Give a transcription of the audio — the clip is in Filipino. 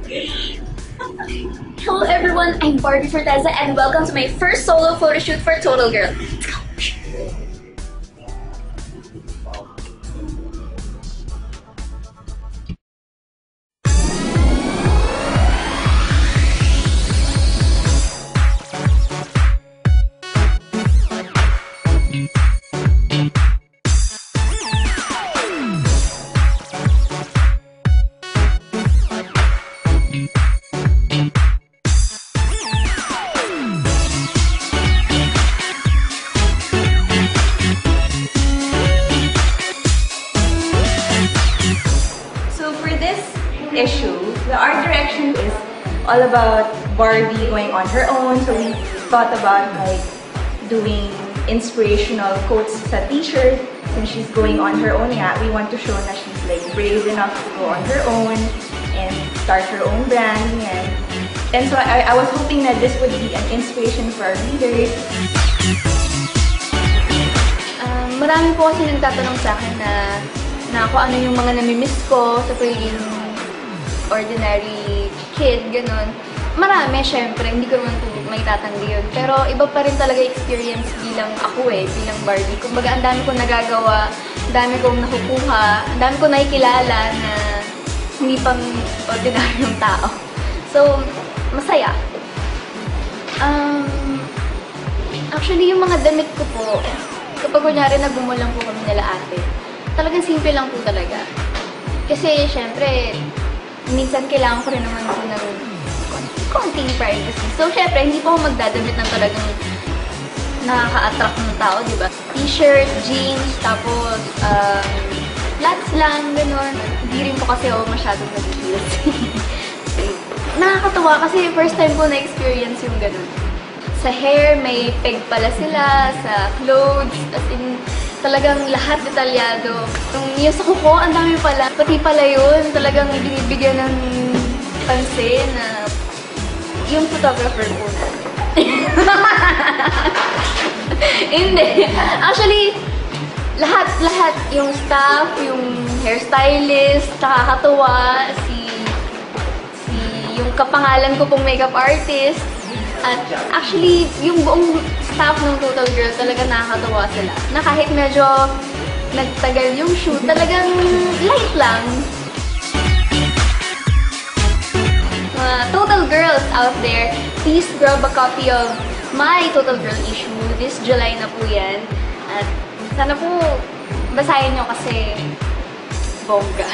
Hello everyone, I'm Barbie Forteza and welcome to my first solo photo shoot for Total Girl. Issue. The art direction is all about Barbie going on her own, so we thought about like doing inspirational quotes sa t-shirt. Since she's going on her own, yeah, we want to show that she's like brave enough to go on her own and start her own brand. And so I was hoping that this would be an inspiration for our readers. Marami po kasi nagtatanong sa akin na kung ano yung mga namimiss ko sa pagiging ordinary kid, ganun. Marami, syempre, hindi ko naman may tatanggi yun. Pero iba pa rin talaga experience bilang ako bilang Barbie. Kumbaga, ang dami kong nagagawa, ang dami kong nakukuha, ang dami kong nakikilala na hindi pang ordinaryong tao. So, masaya. Actually, yung mga damit ko po, kapag kunyari nagumulang po kami nila ate, talagang simple lang po talaga. Kasi, syempre, minsan kailangan ko rin naman po ng konting privacy. So, syempre, hindi po ako magdadamit ng talagang nakaka-attract ng tao, di ba? T-shirt, jeans, tapos, flats lang, gano'n. Hindi rin po kasi ako masyadong nag-heels. Nakakatawa kasi first time ko na-experience yung gano'n. Sa hair, may peg pala sila, sa clothes, as in, talagang lahat detalyado. Yung sa kuko, ang dami pala. Pati pala yun, talagang binibigyan ng pansin na yung photographer po natin. Hindi. Actually, lahat yung staff, yung hairstylist, nakakatuwa, yung kapangalan ko pong makeup artist. At actually, yung buong staff ng Total Girl talaga nakakatawa sila. Na kahit medyo nagtagal yung shoot, talagang light lang. Total Girls out there, please grab a copy of my Total Girl issue. This July na po yan. At sana po basahin nyo kasi bongga.